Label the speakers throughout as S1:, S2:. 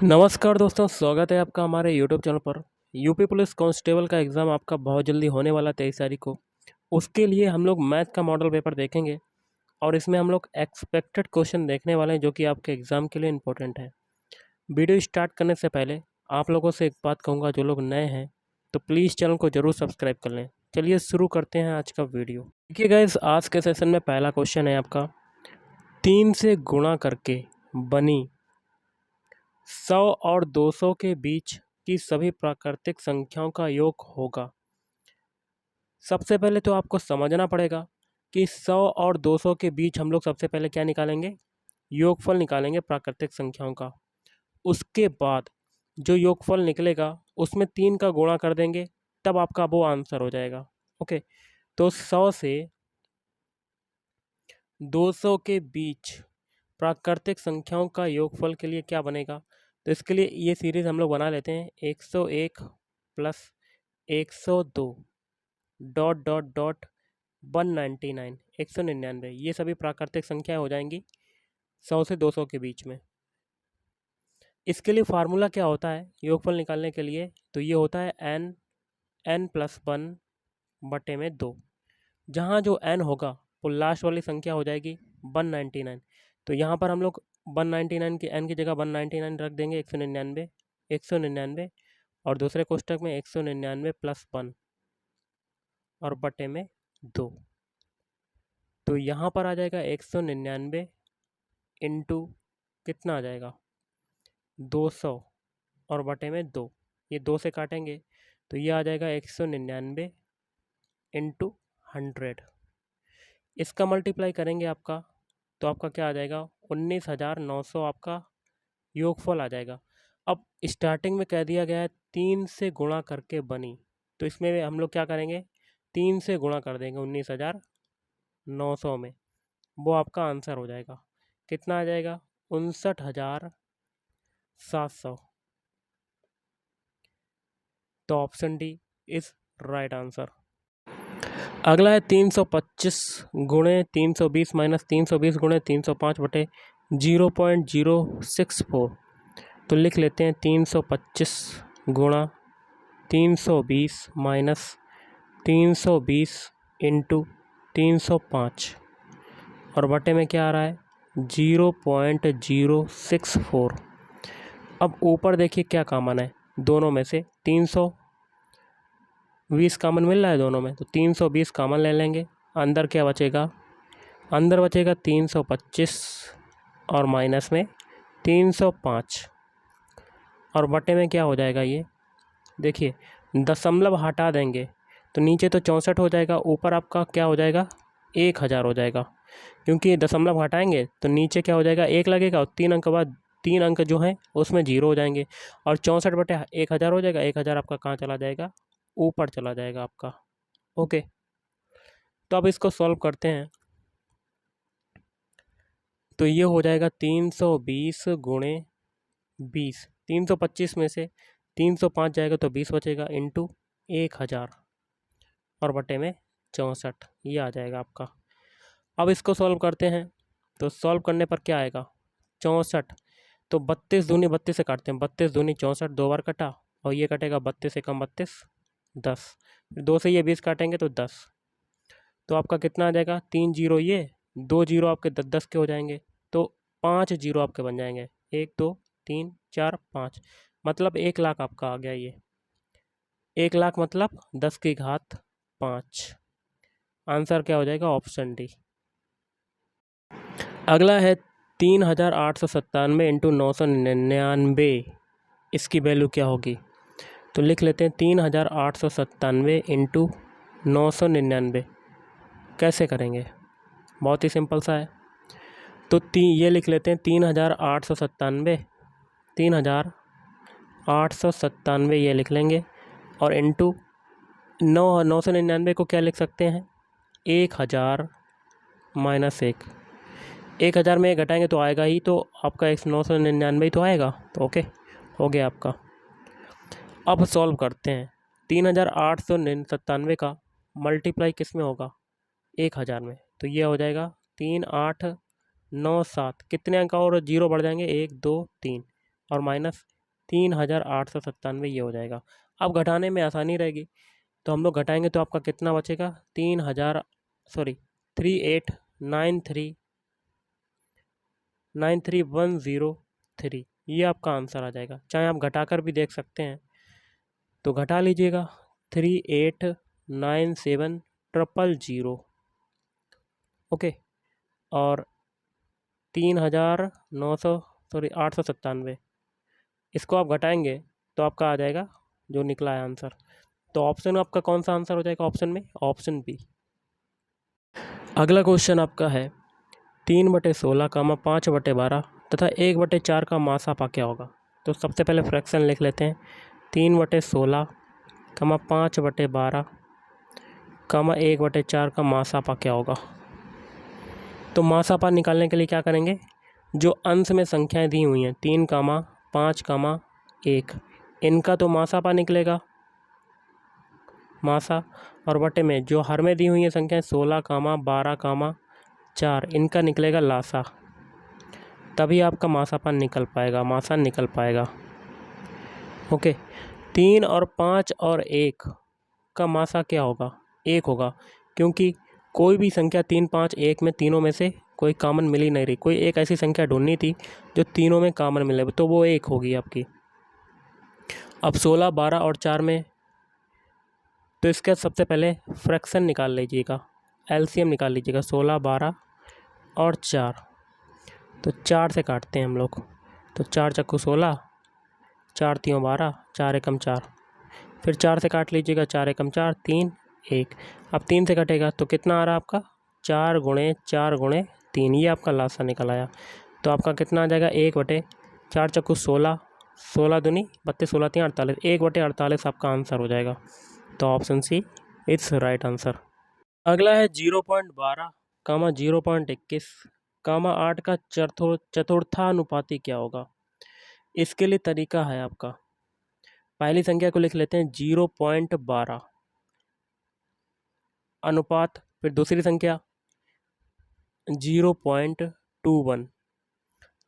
S1: नमस्कार दोस्तों, स्वागत है आपका हमारे यूट्यूब चैनल पर। यूपी पुलिस कांस्टेबल का एग्ज़ाम आपका बहुत जल्दी होने वाला 23 तारीख को। उसके लिए हम लोग मैथ का मॉडल पेपर देखेंगे और इसमें हम लोग एक्सपेक्टेड क्वेश्चन देखने वाले हैं जो कि आपके एग्ज़ाम के लिए इम्पोर्टेंट है। वीडियो स्टार्ट करने से पहले आप लोगों से एक बात कहूँगा, जो लोग नए हैं तो प्लीज़ चैनल को ज़रूर सब्सक्राइब कर लें। चलिए शुरू करते हैं आज का वीडियो। देखिए गाइस, आज के सेशन में पहला क्वेश्चन है आपका 3 से गुणा करके बनी 100 और 200 के बीच की सभी प्राकृतिक संख्याओं का योग होगा। सबसे पहले तो आपको समझना पड़ेगा कि 100 और 200 के बीच हम लोग सबसे पहले क्या निकालेंगे, योगफल निकालेंगे प्राकृतिक संख्याओं का। उसके बाद जो योगफल निकलेगा उसमें 3 का गुणा कर देंगे, तब आपका वो आंसर हो जाएगा। ओके, तो 100 से 200 के बीच प्राकृतिक संख्याओं का योगफल के लिए क्या बनेगा, तो इसके लिए ये सीरीज़ हम लोग बना लेते हैं। 101 प्लस 102 डॉट डॉट डॉट 199 199, ये सभी प्राकृतिक संख्याएं हो जाएंगी 100 से 200 के बीच में। इसके लिए फार्मूला क्या होता है योगफल निकालने के लिए, तो ये होता है n+1 बटे में 2। जहाँ जो n होगा वो लास्ट वाली संख्या हो जाएगी 199। तो यहाँ पर हम लोग 199 की n की जगह 199 रख देंगे, 199 और दूसरे कोष्टक में 199 प्लस 1 और बटे में 2। तो यहाँ पर आ जाएगा 199 इंटू कितना आ जाएगा 200 और बटे में 2, ये 2 से काटेंगे तो ये आ जाएगा 199 इंटू 100। इसका मल्टीप्लाई करेंगे आपका, तो आपका क्या आ जाएगा 19,900 आपका योगफल आ जाएगा। अब स्टार्टिंग में कह दिया गया है 3 से गुणा करके बनी, तो इसमें हम लोग क्या करेंगे 3 से गुणा कर देंगे 19,900 में, वो आपका आंसर हो जाएगा। कितना आ जाएगा 59,700। तो option D is right answer. अगला है 325 गुणे 320 माइनस 320 गुणे 305 बटे 0.064। तो लिख लेते हैं 325 गुणा 320 माइनस 320 इंटू 305 और बटे में क्या आ रहा है 0.064। अब ऊपर देखिए क्या कॉमन है दोनों में से, 320 कॉमन मिल रहा है दोनों में, तो 320 कॉमन ले लेंगे। अंदर क्या बचेगा, अंदर बचेगा 325 और माइनस में 305 और बटे में क्या हो जाएगा, ये देखिए दशमलव हटा देंगे तो नीचे तो 64 हो जाएगा, ऊपर आपका क्या हो जाएगा 1000 हो जाएगा, क्योंकि दशमलव हटाएंगे तो नीचे क्या हो जाएगा 1 लगेगा और 3 अंक बाद 3 अंक जो हैं उसमें 0 हो जाएंगे और 64 बटे 1000 हो जाएगा। 1000 आपका कहाँ चला जाएगा, ऊपर चला जाएगा आपका। ओके, तो अब इसको सॉल्व करते हैं। तो ये हो जाएगा 320 गुणे 20, 325 में से 305 जाएगा तो 20 बचेगा इंटू 1000 और बटे में 64, ये आ जाएगा आपका। अब इसको सॉल्व करते हैं, तो सॉल्व करने पर क्या आएगा 64, तो 32 दूनी 32 से काटते हैं, 32 दूनी 64, 2 बार कटा और ये कटेगा 32 से कम 32 10, 2 से ये 20 काटेंगे तो 10। तो आपका कितना आ जाएगा 3 जीरो, ये 2 जीरो आपके 10 10 के हो जाएंगे, तो 5 जीरो आपके बन जाएंगे, 1 2 3 4 5, मतलब 1 लाख आपका आ गया। ये 1 लाख मतलब 10 की घात 5। आंसर क्या हो जाएगा, ऑप्शन डी। अगला है 3,897 इंटू 999, इसकी वैल्यू क्या होगी, तो लिख लेते हैं 3,897 इंटू 999। कैसे करेंगे, बहुत ही सिंपल सा है। तो ये लिख लेते हैं 3,897 ये लिख लेंगे और इंटू 999 को क्या लिख सकते हैं 1000 माइनस 1, 1000 में घटाएंगे तो आएगा ही, तो आपका 999 ही तो आएगा। तो ओके, हो गया आपका। अब सॉल्व करते हैं। 3,897 का मल्टीप्लाई किस में होगा 1000 में, तो ये हो जाएगा 3897, कितने अंक और जीरो बढ़ जाएंगे 1 2 3, और माइनस 3897 ये हो जाएगा। अब घटाने में आसानी रहेगी, तो हम लोग घटाएंगे तो आपका कितना बचेगा, 3893 ये आपका आंसर आ जाएगा। चाहे आप घटाकर भी देख सकते हैं, तो घटा लीजिएगा 3897 ओके, और 897 इसको आप घटाएंगे तो आपका आ जाएगा जो निकला है आंसर। तो ऑप्शन आपका कौन सा आंसर हो जाएगा ऑप्शन में, ऑप्शन बी। अगला क्वेश्चन आपका है 3/16, 5/12 तथा 1/4 का मासापा क्या होगा। तो सबसे पहले फ्रैक्शन लिख लेते हैं, 3/16, 5/12, 1/4 का मासापा क्या होगा। तो मासापा निकालने के लिए क्या करेंगे, जो अंश में संख्याएं दी हुई हैं 3, 5, 1, इनका तो मासापा निकलेगा, मासा, और बटे में जो हर में दी हुई है संख्याएं 16, 12, 4, इनका निकलेगा लासा, तभी आपका मासापा निकल पाएगा, मासा निकल पाएगा। ओके, 3 और 5 और 1 का मासा क्या होगा, 1 होगा, क्योंकि कोई भी संख्या 3, 5, 1 में तीनों में से कोई कॉमन मिल ही नहीं रही, कोई एक ऐसी संख्या ढूंढनी थी जो तीनों में कॉमन मिले, तो वो 1 होगी आपकी। अब 16, 12 और 4 में, तो इसका सबसे पहले फ्रैक्शन निकाल लीजिएगा, एलसीएम निकाल लीजिएगा, 16, 12 और 4, तो 4 से काटते हैं हम लोग, तो 4 चक्कू 16, 4 3 12, 4 एकम 4, फिर 4 से काट लीजिएगा, 4 एकम 4, 3 1, अब 3 से कटेगा तो कितना आ रहा है आपका, 4 गुणे 4 गुणे 3, ये आपका लासा निकल आया। तो आपका कितना आ जाएगा, 1/4 चक्कू 16, 16 दूनी 32, 16 3 48, 1/48 आपका आंसर हो जाएगा। तो option see it's right answer. अगला है 0.12, 0.21, 8 का चतुर्थानुपाती क्या होगा। इसके लिए तरीका है आपका, पहली संख्या को लिख लेते हैं 0.12 अनुपात, फिर दूसरी संख्या 0.21,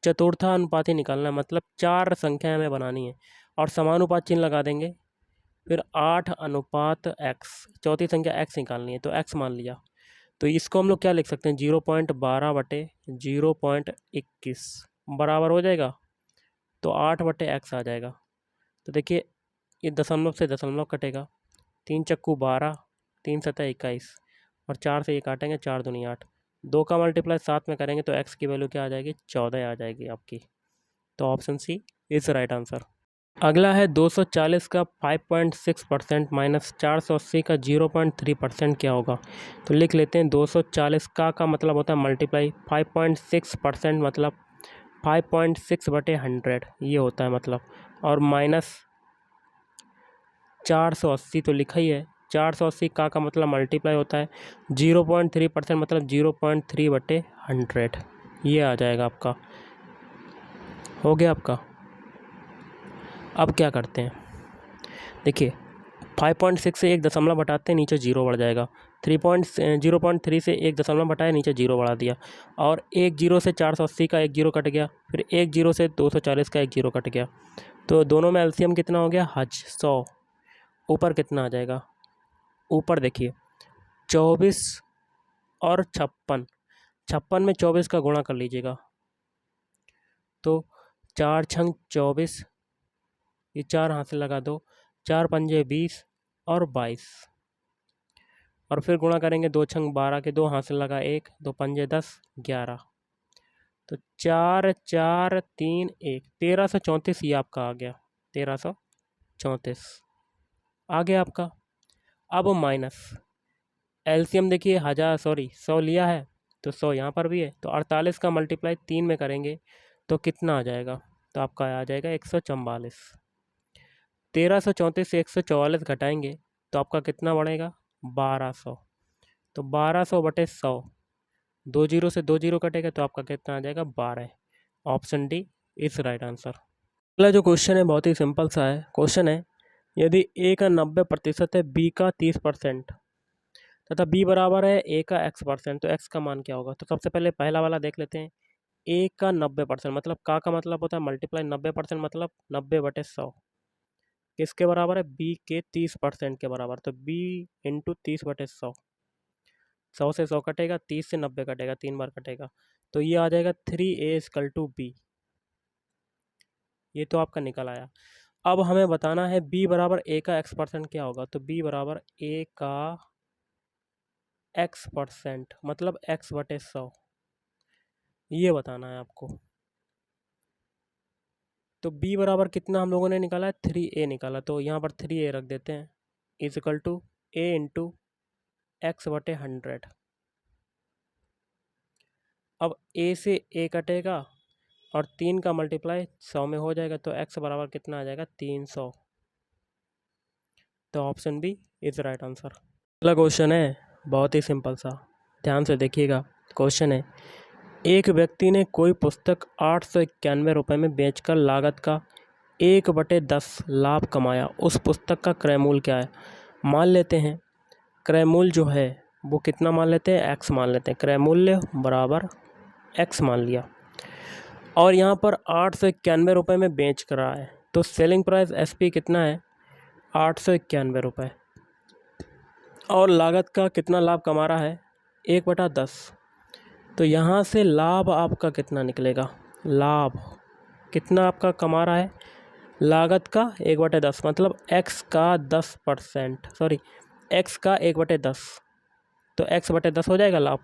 S1: चतुर्था अनुपाती निकालना है, मतलब 4 संख्याएं हमें बनानी है और समानुपात चिन्ह लगा देंगे, फिर 8/x, चौथी संख्या x निकालनी है, तो x मान लिया, तो इसको हम लोग क्या लिख सकते हैं, 0.12/0.21 बराबर हो जाएगा, तो 8/x आ जाएगा। तो देखिए ये दशमलव से दशमलव कटेगा, 3 चक्कू 12, 3 सतह 21, और 4 से ये काटेंगे, 4 दूनी 8, 2 का मल्टीप्लाई 7 में करेंगे तो x की वैल्यू क्या आ जाएगी, 14 आ जाएगी आपकी। तो option C is right answer. अगला है 240 का 5.6% माइनस 480 का 0.3% क्या होगा। तो लिख लेते हैं 240 का मतलब होता है मल्टीप्लाई, 5.6% मतलब 5.6/100 ये होता है मतलब, और माइनस 480 तो लिखा ही है, 480 का मतलब मल्टीप्लाई होता है, 0.3% मतलब 0.3/100 ये आ जाएगा आपका, हो गया आपका। अब क्या करते हैं, देखिए 5.6 से एक दशमलव घटाते हैं, नीचे 0 बढ़ जाएगा, 0.3 से एक दशमलव घटाया, नीचे 0 बढ़ा दिया, और 1 0 से 480 का 1 0 कट गया, फिर 1 0 से 240 का 1 0 कट गया, तो दोनों में एलसीएम कितना हो गया, 100, ऊपर कितना आ जाएगा, ऊपर देखिए 24 और 56, 56 में 24 का गुणा कर लीजिएगा, तो 4 छंग 24, ये 4 हाथ से लगा दो, 4 पंजे 20 और 22, और फिर गुणा करेंगे 2 छंग 12 के 2 हाथ से लगा 1, 2 पंजे 10 11, तो 4 4 3 1, 1334 ये आपका आ गया, 1334 आ गया आपका। अब माइनस एलसीएम देखिए 100 लिया है, तो 100 यहाँ पर भी है, तो 48 का मल्टीप्लाई 3 में करेंगे तो कितना आ जाएगा, तो आपका आ जाएगा 144, 1334 से 144 घटाएंगे तो आपका कितना बढ़ेगा, 1200, तो 1200/100, 2 0 से 2 0 कटेगा तो आपका कितना आ जाएगा, 12, option D is right answer. अगला जो क्वेश्चन है बहुत ही सिंपल सा है, क्वेश्चन है यदि ए का 90% है, बी का 30% तथा बी बराबर है ए का x%, तो x का मान क्या होगा। तो सबसे पहले पहला वाला देख लेते हैं, ए का 90%, मतलब का मतलब होता है मल्टीप्लाई 90%, मतलब 90/100 किसके बराबर है, बी के 30% के बराबर। तो बी इंटू 30/100, 100 से 100 कटेगा, 30 से 90 कटेगा, 3 बार कटेगा, तो ये आ जाएगा 3A=B। ये तो आपका निकल आया। अब हमें बताना है b बराबर a का x% क्या होगा। तो b बराबर a का x%, मतलब x/100, ये बताना है आपको। तो b बराबर कितना हम लोगों ने निकाला है, 3a निकाला, तो यहाँ पर 3a रख देते हैं, is equal to a into x/100। अब a से a कटेगा और 3 का मल्टीप्लाई 100 में हो जाएगा, तो x बराबर कितना आ जाएगा, 300। तो option B is right answer. अगला क्वेश्चन है बहुत ही सिंपल सा, ध्यान से देखिएगा। क्वेश्चन है, एक व्यक्ति ने कोई पुस्तक 891 रुपये में बेचकर लागत का 1/10 लाभ कमाया। उस पुस्तक का क्रय मूल्य क्या है। मान लेते हैं क्रय मूल्य जो है वो कितना मान लेते हैं, x मान लेते हैं। क्रय मूल्य बराबर x मान लिया, और यहाँ पर 891 रुपये में बेच कर रहा है, तो सेलिंग प्राइस SP कितना है, 891 रुपये, और लागत का कितना लाभ कमा रहा है, 1/10। तो यहाँ से लाभ आपका कितना निकलेगा, लाभ कितना आपका कमा रहा है, लागत का 1/10, मतलब x का 10%, सॉरी x का 1/10, तो x/10 हो जाएगा लाभ।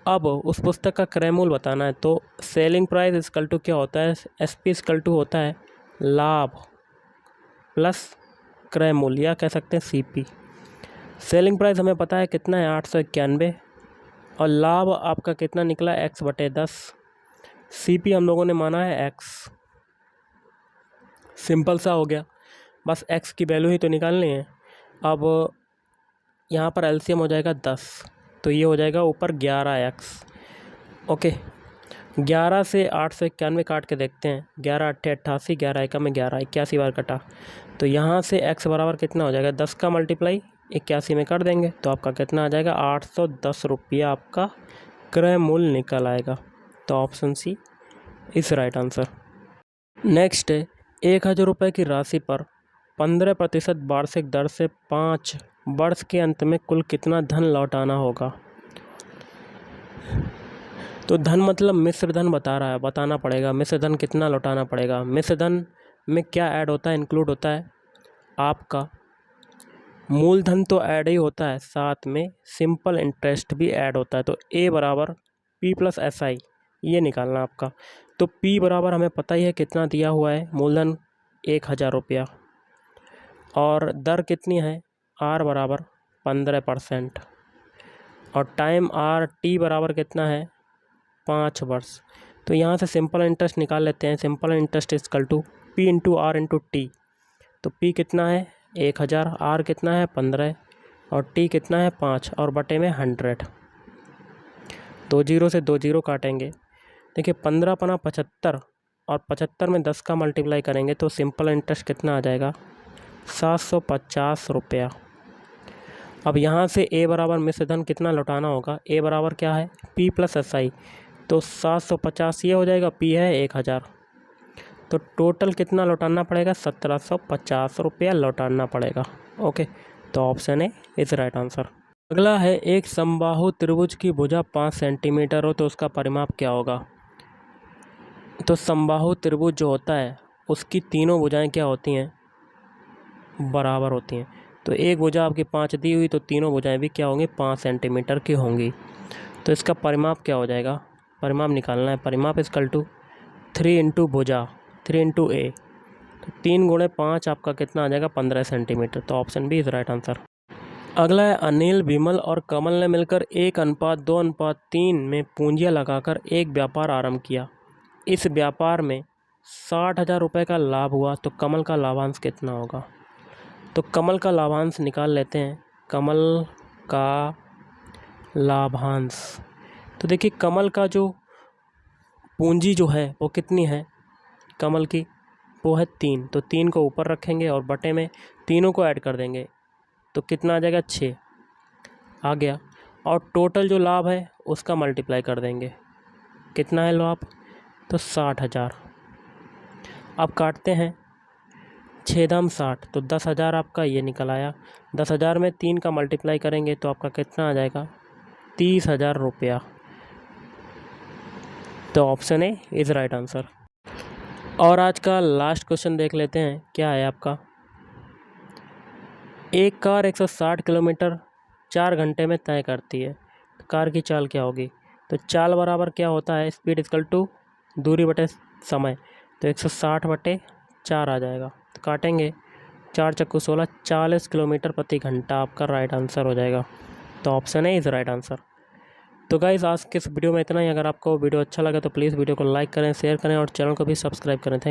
S1: अब उस पुस्तक का क्रय मूल्य बताना है, तो सेलिंग प्राइस इक्वल टू क्या होता है, SP इक्वल टू होता है लाभ प्लस क्रय मूल्य, या कह सकते हैं CP। सेलिंग प्राइस हमें पता है कितना है, 891, और लाभ आपका कितना निकला, x/10। CP हम लोगों ने माना है x। सिंपल सा हो गया, बस x की वैल्यू ही तो निकालनी है। अब यहाँ पर LCM हो जाएगा 10, तो ये हो जाएगा ऊपर 11x। ओके, 11 से 891 काट के देखते हैं, 11×8 = 88, 11×1 में 11, 81 बार कटा, तो यहाँ से x बराबर कितना हो जाएगा, 10 का मल्टीप्लाई 81 में कर देंगे, तो आपका कितना आ जाएगा, 810 रुपया आपका क्रय मूल्य निकल आएगा। तो ऑप्शन सी इस राइट आंसर। नेक्स्ट है, 1000 रुपये की राशि पर 15% वार्षिक दर से 5 वर्ष के अंत में कुल कितना धन लौटाना होगा। तो धन मतलब मिश्र धन बता रहा है, बताना पड़ेगा मिश्र धन कितना लौटाना पड़ेगा। मिश्र धन में क्या ऐड होता है, इंक्लूड होता है आपका मूलधन तो ऐड ही होता है, साथ में सिंपल इंटरेस्ट भी ऐड होता है। तो A बराबर P + SI, ये निकालना आपका। तो P बराबर हमें पता ही है कितना दिया हुआ है, मूलधन 1000 रुपया, और दर कितनी है, R बराबर 15%, और टाइम T बराबर कितना है, 5 वर्ष। तो यहाँ से सिंपल इंटरेस्ट निकाल लेते हैं। Simple interest equal to P × R × T। तो P कितना है 1000, R कितना है 15, और T कितना है 5, और बटे में 100। 2 0 से 2 0 काटेंगे, देखिए 15 × 75, और 75 में 10 का मल्टीप्लाई करेंगे, तो सिंपल इंटरेस्ट कितना आ जाएगा, 750 रुपया। अब यहाँ से A बराबर मिश्र धन कितना लौटाना होगा, A बराबर क्या है, P + SI, तो 750 ये हो जाएगा, P है 1000, तो टोटल कितना लौटाना पड़ेगा, 1750 रुपया लौटाना पड़ेगा। ओके, तो option A is right answer. अगला है, एक समबाहु त्रिभुज की भुजा 5 सेंटीमीटर हो तो उसका परिमाप क्या होगा। तो समबाहु त्रिभुज जो होता है उसकी तीनों भुजाएं क्या होती हैं, बराबर होती हैं। तो एक भुजा आपकी 5 दी हुई, तो तीनों भुजाएं भी क्या होंगी, 5 सेंटीमीटर की होंगी। तो इसका परिमाप क्या हो जाएगा, परिमाप निकालना है। परिमाप इक्वल टू 3 × भुजा 3 × A, तो 3 × 5 आपका कितना आ जाएगा, 15 सेंटीमीटर। तो option B is right answer. अगला है, अनिल, विमल और कमल ने मिलकर 1:2:3 में पूंजियाँ लगाकर एक व्यापार आरंभ किया। इस व्यापार में 60,000 रुपये का लाभ हुआ, तो कमल का लाभांश कितना होगा। तो कमल का लाभांश निकाल लेते हैं। कमल का लाभांश, तो देखिए कमल का जो पूंजी जो है वो कितनी है कमल की, वो है 3, तो 3 को ऊपर रखेंगे और बटे में तीनों को ऐड कर देंगे, तो कितना आ जाएगा, 6 आ गया, और टोटल जो लाभ है उसका मल्टीप्लाई कर देंगे, कितना है लो आप, तो 60,000। अब काटते हैं 6×60, तो 10,000 आपका ये निकल आया। 10,000 में 3 का मल्टीप्लाई करेंगे तो आपका कितना आ जाएगा, 30,000 रुपया। तो option A is right answer. और आज का लास्ट क्वेश्चन देख लेते हैं, क्या है आपका। एक कार 160 किलोमीटर 4 घंटे में तय करती है, तो कार की चाल क्या होगी। तो चाल बराबर क्या होता है, स्पीड इक्वल टू दूरी बटे समय। तो 160/4 आ जाएगा। तो काटेंगे, 4 चक्कू 16, 40 किलोमीटर प्रति घंटा आपका राइट आंसर हो जाएगा। तो option A is right answer. तो गाइज़ आज के इस वीडियो में इतना ही। अगर आपको वीडियो अच्छा लगा तो प्लीज़ वीडियो को लाइक करें, शेयर करें और चैनल को भी सब्सक्राइब करें। थैंक